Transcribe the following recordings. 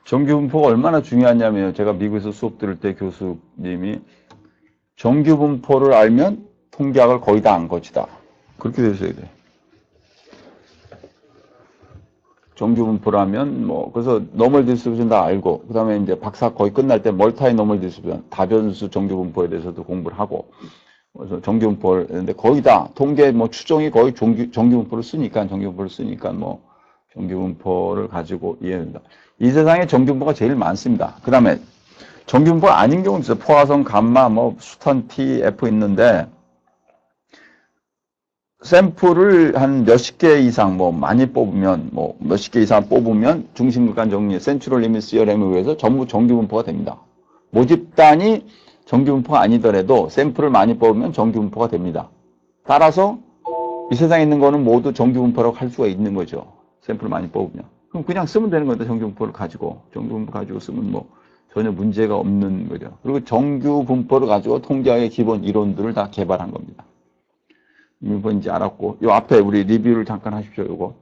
정규분포가 얼마나 중요하냐면 제가 미국에서 수업 들을 때 교수님이 정규분포를 알면 통계학을 거의 다 안 것이다. 그렇게 되셔야 돼. 정규분포라면 뭐 그래서 노멀 디스트리뷰션 다 알고 그다음에 이제 박사 거의 끝날 때 멀타이 노멀 디스트리뷰션 다변수 정규분포에 대해서도 공부를 하고 그래서 정규분포를 했는데 거의 다 통계 뭐 추정이 거의 정규분포를 쓰니까 뭐 정규분포를 가지고 이해된다. 이 세상에 정규분포가 제일 많습니다. 그다음에 정규분포가 아닌 경우는 있어요. 포화성, 감마, 뭐 수턴, T, F 있는데 샘플을 한 몇십 개 이상 뭐 많이 뽑으면 뭐 몇십 개 이상 뽑으면 중심극한 정리 센트럴 리밋 시어램에 의해서 전부 정규분포가 됩니다. 모집단이 정규분포가 아니더라도 샘플을 많이 뽑으면 정규분포가 됩니다. 따라서 이 세상에 있는 거는 모두 정규분포라고 할 수가 있는 거죠. 샘플을 많이 뽑으면. 그럼 그냥 쓰면 되는 건데 정규분포를 가지고 정규분포 가지고 쓰면 뭐 전혀 문제가 없는 거죠. 그리고 정규분포를 가지고 통계학의 기본 이론들을 다 개발한 겁니다. 이거 이제 알았고, 요 앞에 우리 리뷰를 잠깐 하십시오. 요거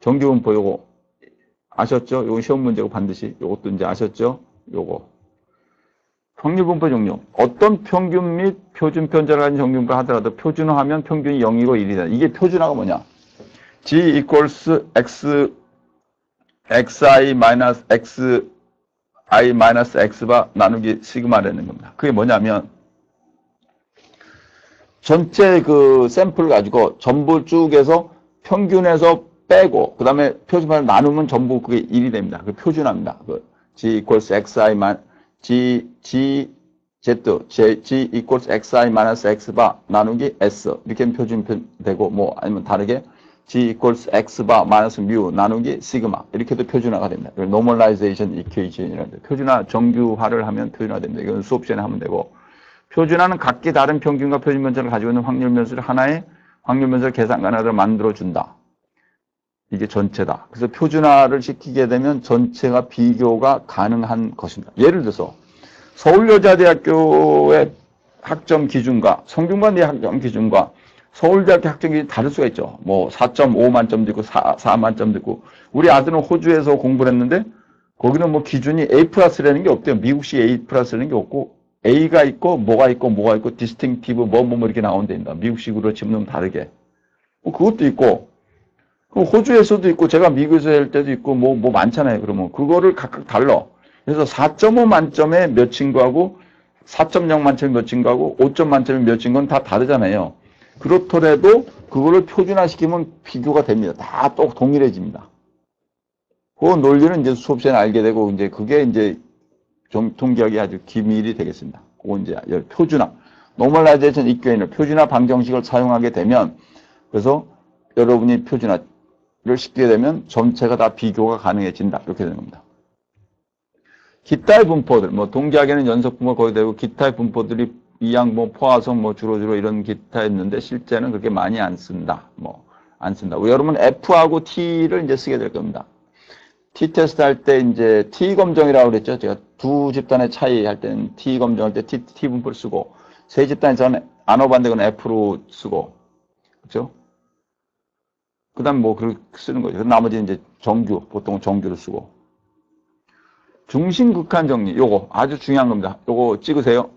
정규분포 요거 아셨죠? 요거 시험 문제고 반드시 요것도 이제 아셨죠? 요거 확률분포 종류. 어떤 평균 및 표준 편차를 가진 정규분포를 하더라도 표준화하면 평균이 0이고 1이다. 이게 표준화가 뭐냐? G equals X xi 마이너스 xi 마이너스 x바 나누기 시그마라는 겁니다. 그게 뭐냐면 전체 그 샘플 가지고 전부 쭉 해서 평균에서 빼고 그 다음에 표준화를 나누면 전부 그게 1이 됩니다. 그 표준화입니다. 그 G equals xi G equals xi 마이너스 x바 나누기 s 이렇게 하면 표준 되고 뭐 아니면 다르게 G equals x바 마이너스 뮤 나누기 시그마 이렇게도 표준화가 됩니다. 이걸 normalization equation이라는데 표준화 정규화를 하면 표준화 됩니다. 이건 수업 시간에 하면 되고 표준화는 각기 다른 평균과 표준 변차를 가지고 있는 확률 변수를 하나의 확률 변수를 계산 가능하도록 만들어준다. 이게 전체다. 그래서 표준화를 시키게 되면 전체가 비교가 가능한 것입니다. 예를 들어서 서울여자대학교의 학점 기준과 성균관대 학점 기준과 서울대학교 학점 기준이 다를 수가 있죠. 뭐 4.5만 점도 있고 4만 점도 있고 우리 아들은 호주에서 공부를 했는데 거기는 뭐 기준이 A 플러스라는 게 없대요. 미국식 A 플러스라는 게 없고 A가 있고 뭐가 있고 디스팅티브 뭐 이렇게 나온답니다. 미국식으로 집는 다르게. 뭐 그것도 있고 호주에서도 있고 제가 미국에서 할 때도 있고 뭐 많잖아요. 그러면 그거를 각각 달라. 그래서 4.5 만점에 몇 친구하고 4.0 만점에 몇 친구하고 5점 만점에 몇 친구는 다 다르잖아요. 그렇더라도 그거를 표준화시키면 비교가 됩니다. 다 또 동일해집니다. 그 논리는 이제 수업 시간에 알게 되고 이제 그게 이제 통계학이 아주 기밀이 되겠습니다. 그거 이제 표준화, 노멀라이제이션 이퀘이션을 표준화 방정식을 사용하게 되면 그래서 여러분이 표준화를 시키게 되면 전체가 다 비교가 가능해진다. 이렇게 되는 겁니다. 기타의 분포들, 뭐 통계학에는 연속 분포가 거의 되고 기타의 분포들이 이양 뭐 포화성 뭐 주로 이런 기타 있는데 실제는 그렇게 많이 안 쓴다. 안 쓴다. 여러분 F하고 T를 이제 쓰게 될 겁니다. T 테스트 할 때 이제 T 검정이라고 그랬죠. 제가 두 집단의 차이 할 때는 T 검정할 때 T 분포를 쓰고 세 집단에서는 안 오반되거나 F로 쓰고 그렇죠? 그다음 뭐 그렇게 쓰는 거죠. 나머지 이제 정규 보통 정규로 쓰고 중심극한 정리 요거 아주 중요한 겁니다. 요거 찍으세요.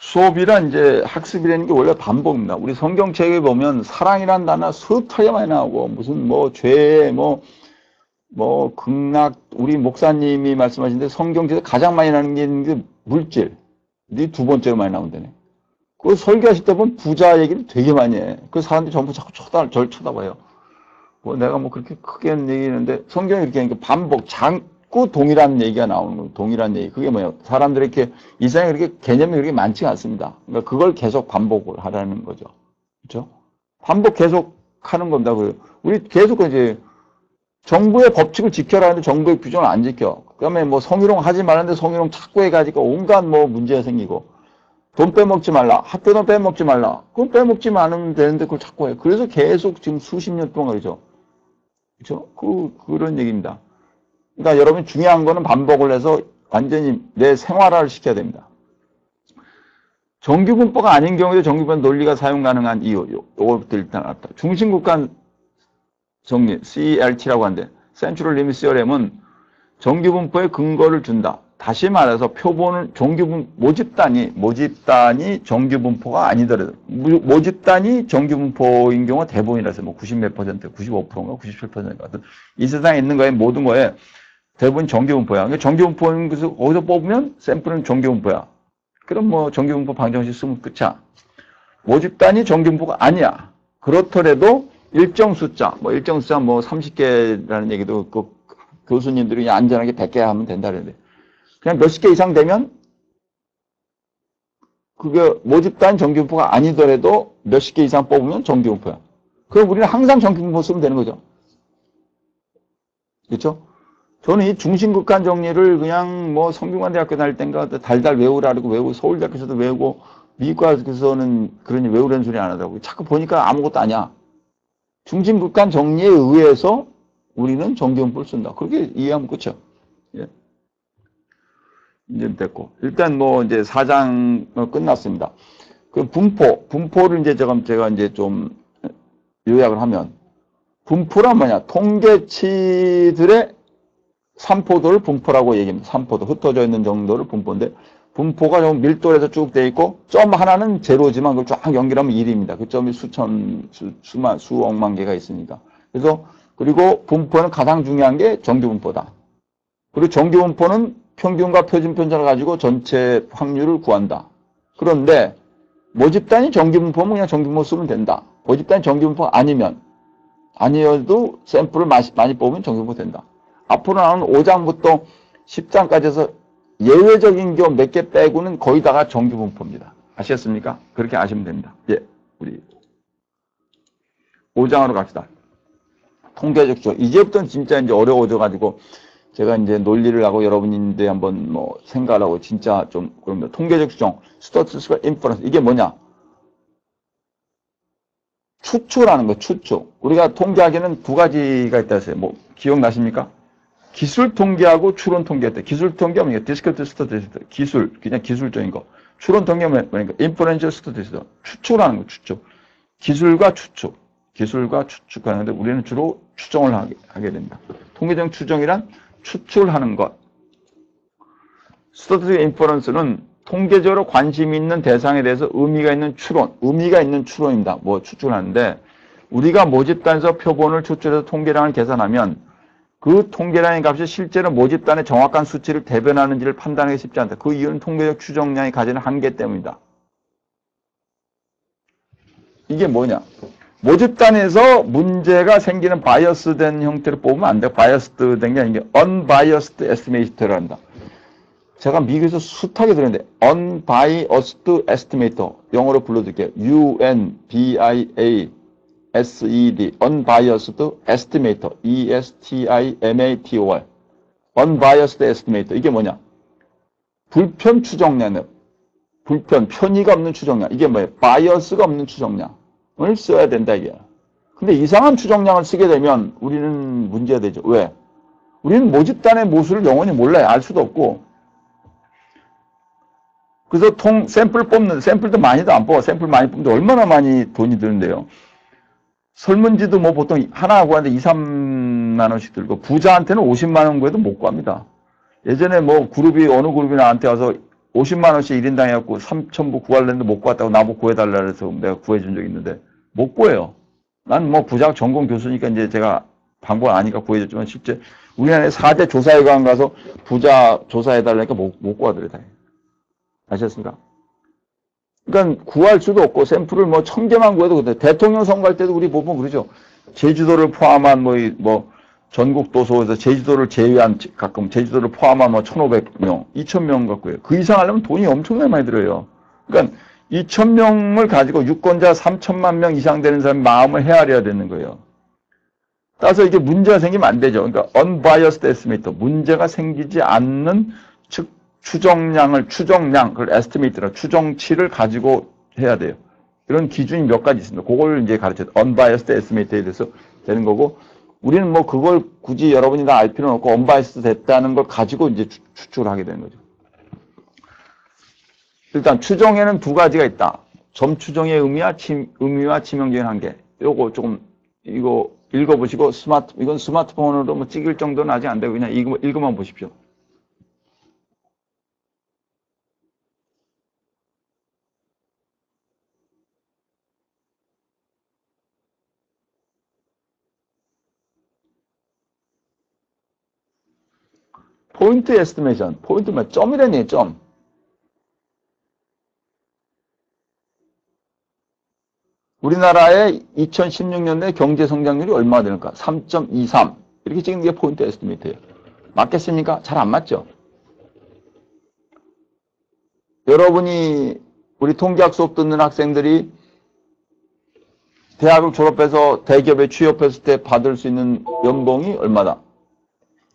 수업이란 이제 학습이라는 게 원래 반복입니다. 우리 성경책에 보면 사랑이란 단어 수차게 많이 나오고 무슨 뭐 죄, 뭐 극락 우리 목사님이 말씀하신데 성경책에 가장 많이 나오는 게 물질. 이 두 번째로 많이 나온다네. 그 설교하실 때 보면 부자 얘기를 되게 많이 해. 그 사람들이 전부 자꾸 절 쳐다봐요. 뭐 내가 뭐 그렇게 크게 얘기했는데 성경이 이렇게 하니까 반복 자꾸 동일한 얘기가 나오는 거예요. 동일한 얘기. 그게 뭐예요? 사람들이 이렇게 이 세상에 그렇게 개념이 그렇게 많지가 않습니다. 그러니까 그걸 계속 반복을 하라는 거죠. 그렇죠? 반복 계속 하는 겁니다. 우리 계속 이제 정부의 법칙을 지켜라 하는데 정부의 규정을 안 지켜. 그다음에 뭐 성희롱 하지 말라는데 성희롱 자꾸 해가지고 온갖 뭐 문제가 생기고 돈 빼먹지 말라. 학교 돈 빼먹지 말라. 그건 빼먹지 않으면 되는데 그걸 자꾸 해. 그래서 계속 지금 수십 년 동안 그러죠. 그렇죠? 그런 얘기입니다. 그러니까 여러분 중요한 거는 반복을 해서 완전히 내 생활화를 시켜야 됩니다. 정규분포가 아닌 경우에 정규분포 논리가 사용 가능한 이유, 요거부터 일단 알았다. 중심국간 정리, CLT라고 하는데, Central Limit Theorem은 정규분포의 근거를 준다. 다시 말해서 표본은 모집단이 정규분포가 아니더라도, 모집단이 정규분포인 경우가 대부분이라서 뭐 90몇 %, 95%인가 97%인가 같은 이 세상에 있는 거에 모든 거에 대부분 정규분포야. 그러니까 정규분포인 것을 거기서 뽑으면 샘플은 정규분포야. 그럼 뭐 정규분포 방정식 쓰면 끝이야. 모집단이 정규분포가 아니야. 그렇더라도 일정 숫자 뭐 30개라는 얘기도 그 교수님들이 그냥 안전하게 100개 하면 된다 그러는데 그냥 몇십 개 이상 되면 그게 모집단 정규분포가 아니더라도 몇십 개 이상 뽑으면 정규분포야. 그럼 우리는 항상 정규분포 쓰면 되는 거죠. 그렇죠? 저는 이 중심국간 정리를 그냥 뭐 성균관대학교 다닐 땐가 달달 외우라고 외우고 서울대학교에서도 외우고 미국에서는 그러니 외우라는 소리 안 하더라고요. 자꾸 보니까 아무것도 아니야. 중심국간 정리에 의해서 우리는 정규분포를 쓴다. 그렇게 이해하면 끝이야. 예. 이제 됐고. 일단 뭐 이제 4장 끝났습니다. 그 분포를 이제 제가 이제 좀 요약을 하면 분포란 뭐냐? 통계치들의 산포도를 분포라고 얘기합니다. 산포도, 흩어져 있는 정도를 분포인데, 분포가 좀 밀도에서 쭉 돼 있고, 점 하나는 제로지만 그걸 쫙 연결하면 1입니다. 그 점이 수억만 개가 있으니까. 그리고 분포는 가장 중요한 게 정규분포다. 그리고 정규분포는 평균과 표준편차를 가지고 전체 확률을 구한다. 그런데, 모집단이 정규분포면 그냥 정규분포 쓰면 된다. 모집단이 정규분포 아니어도 샘플을 많이 뽑으면 정규분포 된다. 앞으로 나오는 5장부터 10장까지 해서 예외적인 경우 몇 개 빼고는 거의 다가 정규분포입니다. 아시겠습니까? 그렇게 아시면 됩니다. 예, 우리 5장으로 갑시다. 통계적 추정. 이제부터는 진짜 이제 어려워져가지고 제가 이제 논리를 하고 여러분인데 한번 뭐 생각을 하고 진짜 좀 그럽니다. 통계적 추정, statistical inference. 이게 뭐냐? 추측하는 거, 추측. 우리가 통계하기는 두 가지가 있다 했어요. 뭐 기억나십니까? 기술 통계하고 추론 통계였대. 기술 통계하면 이게 디스크리트 스타티스트, 기술, 그냥 기술적인 거. 추론 통계하면 뭐니까 인퍼런셜 스타티스트, 추측을 하는 거, 추측. 기술과 추측하는데 우리는 주로 추정을 하게 됩니다. 통계적 추정이란 추측을 하는 것. 스타티스틱 인퍼런스는 통계적으로 관심 있는 대상에 대해서 의미가 있는 추론입니다. 뭐 추측을 하는데 우리가 모집단에서 표본을 추출해서 통계량을 계산하면 그 통계량의 값이 실제로 모집단의 정확한 수치를 대변하는지를 판단하기 쉽지 않다. 그 이유는 통계적 추정량이 가지는 한계 때문이다. 이게 뭐냐? 모집단에서 문제가 생기는 바이어스된 형태로 뽑으면 안 돼. 바이어스된 게 아닌 게 unbiased estimator를 한다. 제가 미국에서 숱하게 들었는데 unbiased estimator 영어로 불러드릴게요. UNBIASED unbiased estimator ESTIMATOR unbiased estimator 이게 뭐냐? 불편 추정량, 편의가 없는 추정량. 이게 뭐예요? 바이어스가 없는 추정량을 써야 된다 이게. 근데 이상한 추정량을 쓰게 되면 우리는 문제가 되죠. 왜? 우리는 모집단의 모습을 영원히 몰라요. 알 수도 없고. 그래서 샘플도 많이도 안 뽑아. 샘플 많이 뽑는데 얼마나 많이 돈이 드는데요. 설문지도 뭐 보통 하나 구하는데 2, 3만 원씩 들고 부자한테는 50만 원 구해도 못 구합니다. 예전에 뭐 어느 그룹이 나한테 와서 50만 원씩 1인당 해갖고 3,000부 구하려는데 못 구했다고 나보고 구해달라 그래서 내가 구해준 적이 있는데 못 구해요. 난 뭐 부자 전공 교수니까 이제 제가 방법 아니까 구해줬지만 실제 우리나라에 4대 조사회관 가서 부자 조사해달라니까 못 구하더래. 아셨습니까? 그러니까 구할 수도 없고 샘플을 뭐 1000개만 구해도 그래. 대통령 선거할 때도 우리 보면 그러죠. 제주도를 포함한 뭐 전국 도서에서 제주도를 제외한 가끔 제주도를 포함한 뭐 1,500명, 2,000명 갖고 해요. 그 이상 하려면 돈이 엄청나게 많이 들어요. 그러니까 2,000명을 가지고 유권자 3천만 명 이상 되는 사람의 마음을 헤아려야 되는 거예요. 따라서 이게 문제가 생기면 안 되죠. 그러니까 unbiased estimator, 문제가 생기지 않는 추정량, 그걸 estimate라 추정치를 가지고 해야 돼요. 이런 기준이 몇 가지 있습니다. 그걸 이제 가르쳐요. unbiased estimate에 대해서 되는 거고, 우리는 뭐 그걸 굳이 여러분이 다 알 필요는 없고 언바이스드 됐다는 걸 가지고 이제 추측을 하게 되는 거죠. 일단 추정에는 두 가지가 있다. 점 추정의 의미와 치명적인 한계. 요거 조금 이거 읽어보시고 이건 스마트폰으로 뭐 찍을 정도는 아직 안 되고 그냥 읽어만 보십시오. 포인트 에스티메이션. 포인트면 점이라니, 점. 우리나라의 2016년도에 경제 성장률이 얼마나 되는가? 3.23. 이렇게 찍는 게 포인트 에스티메이트예요. 맞겠습니까? 잘 안 맞죠? 여러분이 우리 통계학 수업 듣는 학생들이 대학을 졸업해서 대기업에 취업했을 때 받을 수 있는 연봉이 얼마다?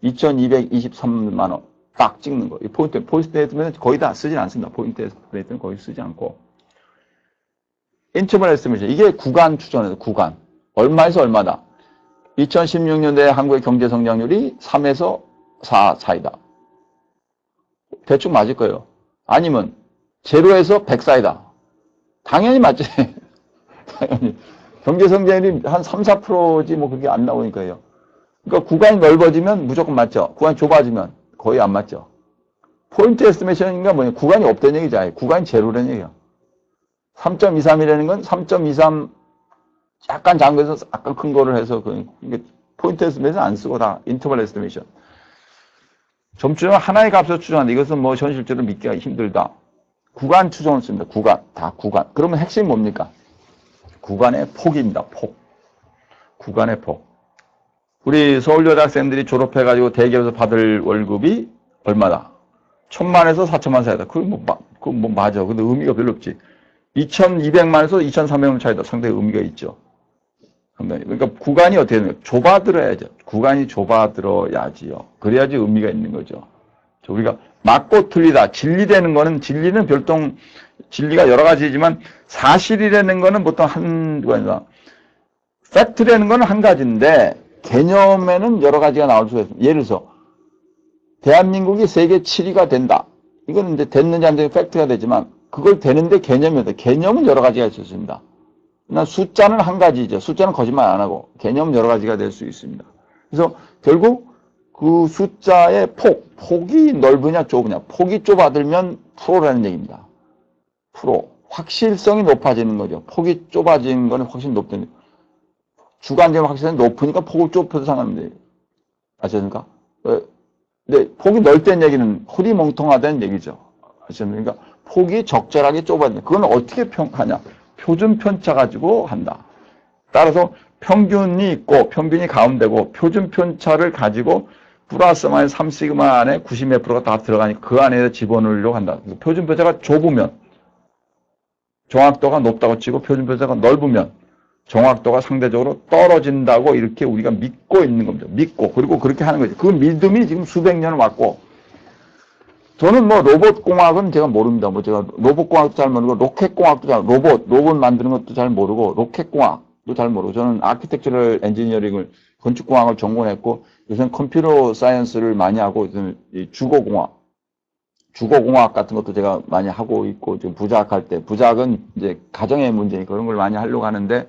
2,223만 원. 딱 찍는 거. 이 포인트 에스티메이트는 거의 다 쓰진 않습니다. 포인트 에스티메이트는 거의 쓰지 않고. 인터벌 에스티메이션. 이게 구간 추정에서 구간. 얼마에서 얼마다. 2016년도에 한국의 경제 성장률이 3에서 4 사이다. 대충 맞을 거예요. 아니면 제로에서 100 사이다. 당연히 맞지. 당연히. 경제 성장률이 한 3, 4%지 뭐 그게 안 나오니까요. 그러니까 구간이 넓어지면 무조건 맞죠. 구간이 좁아지면 거의 안 맞죠. 포인트 에스티메이션인가 뭐냐. 구간이 없다는 얘기죠. 구간이 제로라는 얘기예요. 3.23이라는 건 3.23 약간 작은 거에서 약간 큰 거를 해서 포인트 에스티메이션 안 쓰고 다 인터벌 에스티메이션. 점 추정 하나의 값을 추정한다. 이것은 뭐 현실적으로 믿기가 힘들다. 구간 추정을 씁니다. 구간. 다 구간. 그러면 핵심이 뭡니까? 구간의 폭입니다. 폭. 구간의 폭. 우리 서울여대 학생들이 졸업해가지고 대기업에서 받을 월급이 얼마다? 1,000만에서 4천만 사이다. 그거 뭐 맞아. 근데 의미가 별로 없지. 2,200만에서 2,300만 차이다. 상당히 의미가 있죠. 상당히. 그러니까 구간이 어떻게 되는 거예요? 좁아들어야죠. 구간이 좁아들어야지요. 그래야지 의미가 있는 거죠. 우리가 맞고 틀리다. 진리되는 거는, 진리는 별동, 진리가 여러 가지지만 사실이라는 거는 보통 한 가지다. 팩트라는 거는 한 가지인데 개념에는 여러 가지가 나올 수가 있습니다. 예를 들어서 대한민국이 세계 7위가 된다. 이거는 이제 됐는지 안 됐는지 팩트가 되지만 그걸 되는데 개념이 돼. 개념은 여러 가지가 있을 수 있습니다. 그러나 숫자는 한 가지죠. 숫자는 거짓말 안 하고 개념은 여러 가지가 될 수 있습니다. 그래서 결국 그 숫자의 폭이 넓으냐 좁으냐. 폭이 좁아들면 프로라는 얘기입니다. 프로. 확실성이 높아지는 거죠. 폭이 좁아지는 거는 확실히 높다는 거죠. 주관적인 확실성이 높으니까 폭을 좁혀도 상관없는데. 아셨습니까? 근데 폭이 넓다는 얘기는 흐리멍텅하다는 얘기죠. 아셨습니까? 그러니까 폭이 적절하게 좁아진다. 그건 어떻게 평가하냐? 표준 편차 가지고 한다. 따라서 평균이 있고 평균이 가운데고 표준 편차를 가지고 플러스 마이너스 3시그마 안에 90 몇 프로가 다 들어가니까 그 안에 집어넣으려고 한다. 표준 편차가 좁으면 정확도가 높다고 치고 표준 편차가 넓으면 정확도가 상대적으로 떨어진다고 이렇게 우리가 믿고 있는 겁니다. 믿고 그리고 그렇게 하는 거죠. 그 믿음이 지금 수백 년을 왔고 저는 뭐 로봇공학은 제가 모릅니다. 뭐 제가 로봇공학도 잘 모르고 로켓공학도 잘 로봇 만드는 것도 잘 모르고 로켓공학도 잘 모르고 저는 아키텍처럴 엔지니어링을 건축공학을 전공했고 요새는 컴퓨터 사이언스를 많이 하고 요새는 주거공학 같은 것도 제가 많이 하고 있고 지금 부작할 때 부작은 이제 가정의 문제니까 그런 걸 많이 하려고 하는데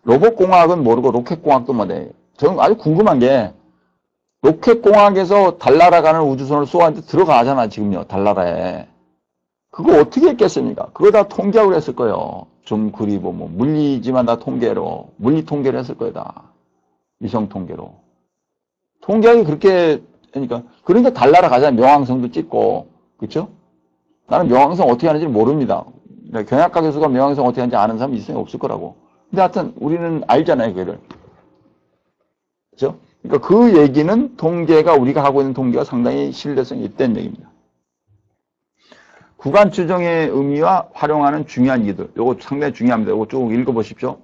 로봇공학은 모르고 로켓공학도 못해. 저는 아주 궁금한 게 로켓공학에서 달나라 가는 우주선을 쏘았는데 들어가잖아 지금요 달나라에. 그거 어떻게 했겠습니까? 그거 다 통계학으로 했을 거예요. 좀 그리고 뭐 물리지만 다 통계로 물리 통계를 했을 거예요 다. 위성 통계로. 통계학이 그렇게 그러니까 달나라 가잖아. 명왕성도 찍고 그렇죠? 나는 명왕성 어떻게 하는지 모릅니다. 경약과 교수가 명왕성 어떻게 하는지 아는 사람이 있어요? 없을 거라고. 근데 하여튼 우리는 알잖아요, 그거를. 그렇죠? 그러니까 그 얘기는 통계가 우리가 하고 있는 통계가 상당히 신뢰성이 있다는 얘기입니다. 구간 추정의 의미와 활용하는 중요한 이유들. 요거 상당히 중요합니다. 요거 쭉 읽어보십시오.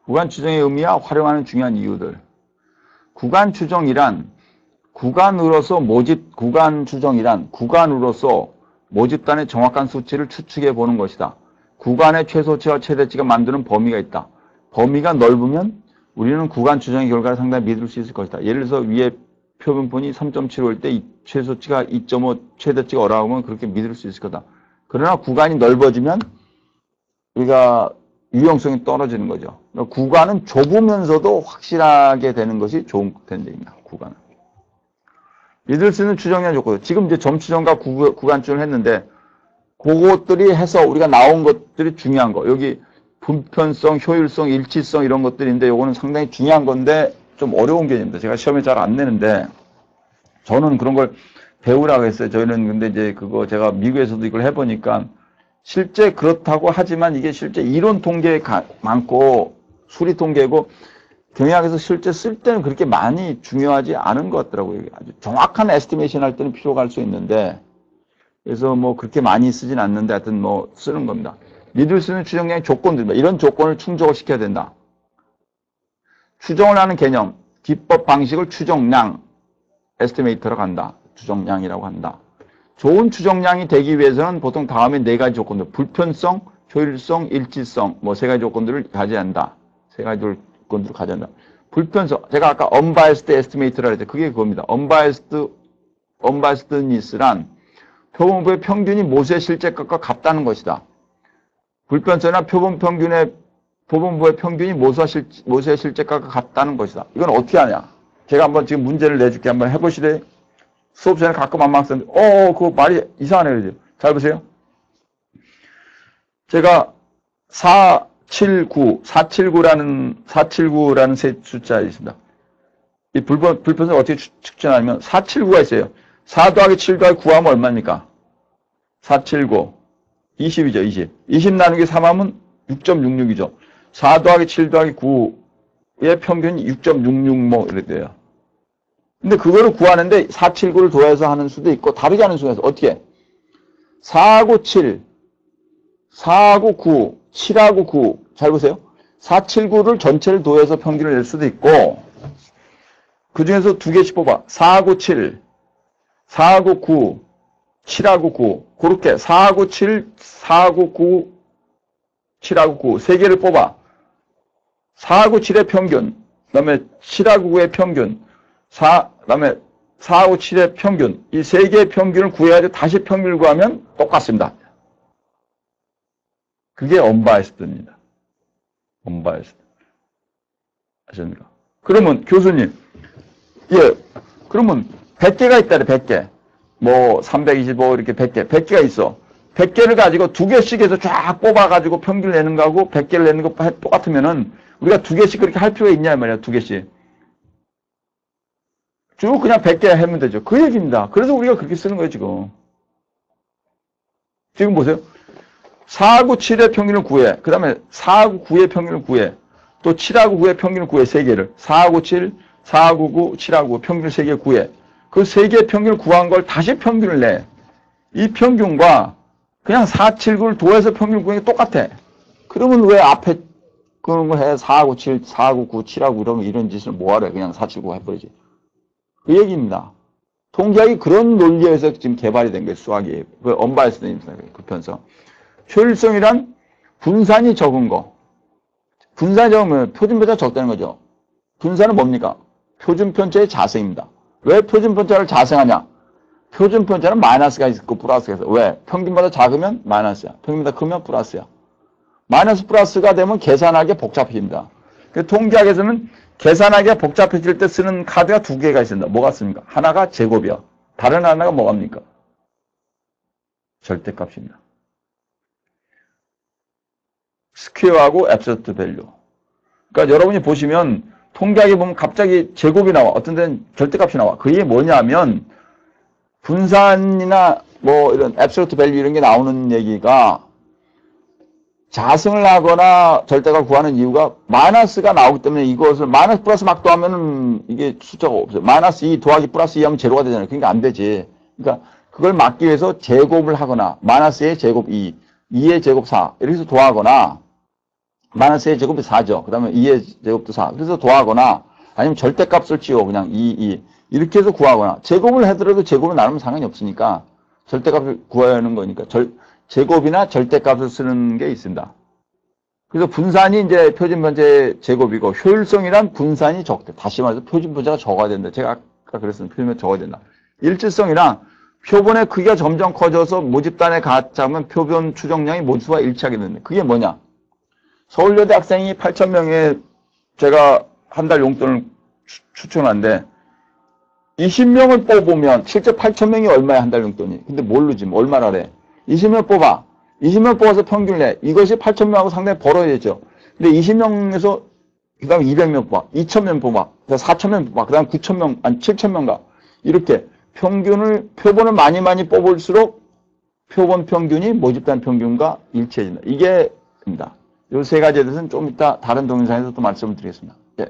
구간 추정의 의미와 활용하는 중요한 이유들. 구간 추정이란 구간으로서 모집, 구간 추정이란 구간으로서 모집단의 정확한 수치를 추측해 보는 것이다. 구간의 최소치와 최대치가 만드는 범위가 있다. 범위가 넓으면 우리는 구간 추정의 결과를 상당히 믿을 수 있을 것이다. 예를 들어서 위에 표본분이 3.75일 때 최소치가 2.5, 최대치가 오라고 하면 그렇게 믿을 수 있을 거다. 그러나 구간이 넓어지면 우리가 유용성이 떨어지는 거죠. 그러니까 구간은 좁으면서도 확실하게 되는 것이 좋은 얘기입니다. 구간은. 믿을 수 있는 추정량 조건. 지금 이제 점추정과 구간추정을 했는데 그것들이 해서 우리가 나온 것들이 중요한 거. 여기 분편성, 효율성, 일치성 이런 것들인데 요거는 상당히 중요한 건데 좀 어려운 개념입니다. 제가 시험에 잘 안 내는데 저는 그런 걸 배우라고 했어요. 저희는 근데 이제 그거 제가 미국에서도 이걸 해보니까 실제 그렇다고 하지만 이게 실제 이론 통계에 많고 수리 통계고 경영학에서 실제 쓸 때는 그렇게 많이 중요하지 않은 것 같더라고요. 아주 정확한 에스티메이션 할 때는 필요가 할 수 있는데 그래서 뭐 그렇게 많이 쓰진 않는데 하여튼 뭐 쓰는 겁니다. 믿을 수 있는 추정량의 조건들입니다. 이런 조건을 충족을 시켜야 된다. 추정을 하는 개념, 기법 방식을 추정량, 에스티메이터라고 한다. 추정량이라고 한다. 좋은 추정량이 되기 위해서는 보통 다음에 네 가지 조건들, 불편성, 효율성, 일치성, 뭐 세 가지 조건들을 가져야 한다. 세 가지 조건들을 가져야 한다. 불편성, 제가 아까 unbiased estimate라고 했죠. 그게 그겁니다. unbiasedness란 표본부의 평균이 모수의 실제값과 같다는 것이다. 불편성이나 표본부의 평균이 모수의 실제값과 같다는 것이다. 이건 어떻게 하냐? 제가 한번 지금 문제를 내줄게. 한번 해보시래. 수업 전에 가끔 안 막 쓰는데, 그거 말이 이상하네. 그러죠. 잘 보세요. 제가 479라는 숫자가 있습니다. 이 불편성 어떻게 측정하냐면, 479가 있어요. 4 더하기 7 더하기 9 하면 얼마입니까? 479. 20이죠, 20. 20 나누기 3 하면 6.66이죠. 4 더하기 7 더하기 9의 평균이 6.66 뭐 이렇게 돼요. 근데 그거를 구하는데 479를 더해서 하는 수도 있고 다르게 하는 수가 있어. 어떻게? 4하고 7, 4하고 9, 7하고 9. 잘 보세요. 479를 전체를 더해서 평균을 낼 수도 있고 그 중에서 두 개씩 뽑아. 4하고 7, 4하고 9, 7하고 9. 그렇게 4하고 7, 4하고 9, 7하고 9. 세 개를 뽑아. 4하고 7의 평균, 그 다음에 7하고 9의 평균, 그다음에 4하고 7의 평균, 이 세 개의 평균을 구해야지 다시 평균을 구하면 똑같습니다. 그게 unbiased입니다. unbiased. 아십니까? 그러면 교수님, 그러면 100개가 있다래, 100개. 뭐 325 이렇게 100개가 있어. 100개를 가지고 두 개씩 해서 쫙 뽑아가지고 평균을 내는 거하고 100개를 내는 거 똑같으면은 우리가 두 개씩 그렇게 할 필요가 있냐 말이야, 두 개씩. 쭉 그냥 100개 하면 되죠. 그 얘기입니다. 그래서 우리가 그렇게 쓰는 거예요, 지금. 지금 보세요. 4하고 7의 평균을 구해. 그 다음에 4하고 9의 평균을 구해. 또 7하고 9의 평균을 구해, 세 개를. 4하고 7, 4하고 9, 7하고 9 평균을 세 개 구해. 그 세 개의 평균을 구한 걸 다시 평균을 내. 이 평균과 그냥 4, 7, 9를 더해서 평균을 구하는 게 똑같아. 그러면 왜 앞에 그런 걸 해? 4하고 7, 4하고 9, 7하고 이러면 이런 짓을 뭐하래? 그냥 4, 7, 9 해버리지. 그 얘기입니다. 통계학이 그런 논리에서 지금 개발이 된 거예요, 수학이. 그 unbiased입니다, 그 편성. 효율성이란 분산이 적은 거. 분산이 적으면 표준편차가 적다는 거죠. 분산은 뭡니까? 표준편차의 자성입니다. 왜 표준편차를 자성하냐? 표준편차는 마이너스가 있고 플러스가 있어. 왜? 평균보다 작으면 마이너스야. 평균보다 크면 플러스야. 마이너스 플러스가 되면 계산하기 복잡해집니다. 그 통계학에서는 계산하기가 복잡해질 때 쓰는 카드가 두 개가 있습니다. 뭐가 씁니까? 하나가 제곱이요. 다른 하나가 뭐갑니까? 절대값입니다. 스퀘어하고 앱솔루트 밸류. 그러니까 여러분이 보시면 통계학에 보면 갑자기 제곱이 나와. 어떤 데는 절대값이 나와. 그게 뭐냐면 분산이나 뭐 이런 앱솔루트 밸류 이런 게 나오는 얘기가 자승을 하거나 절대값 구하는 이유가 마이너스가 나오기 때문에 이것을 마이너스 플러스 막 더하면은 이게 숫자가 없어요. 마이너스 2 더하기 플러스 2 하면 제로가 되잖아요. 그러니까 안 되지. 그러니까 그걸 막기 위해서 제곱을 하거나 마이너스의 제곱 2, 2의 제곱 4 이렇게 해서 더하거나 마이너스의 제곱이 4죠. 그 다음에 2의 제곱도 4. 그래서 더하거나 아니면 절대값을 치워 그냥 2 이렇게 해서 구하거나 제곱을 하더라도 제곱은 나누면 상관이 없으니까 절대값을 구해야 하는 거니까 제곱이나 절대값을 쓰는 게 있습니다. 그래서 분산이 이제 표준변제 제곱이고 효율성이란 분산이 적대. 다시 말해서 표준분자가 적어야 된다. 제가 아까 그랬습니다. 표준변제 적어야 된다. 일치성이란 표본의 크기가 점점 커져서 모집단에 가짜면 표본 추정량이 모집수와 일치하게 된다. 그게 뭐냐? 서울여대 학생이 8,000명에 제가 한 달 용돈을 추천한데 20명을 뽑으면 실제 8,000명이 얼마야 한 달 용돈이. 근데 모르지 뭐 얼마나래. 20명 뽑아. 20명 뽑아서 평균을 내. 이것이 8,000명하고 상당히 벌어야 되죠. 근데 20명에서 그 다음에 200명 뽑아. 2,000명 뽑아. 그 다음에 4,000명 뽑아. 그 다음에 9,000명, 아니 7,000명가. 이렇게 표본을 많이 뽑을수록 표본 평균이 모집단 평균과 일치해진다. 이게 입니다. 이 세 가지에 대해서는 좀 이따 다른 동영상에서 또 말씀을 드리겠습니다. 예,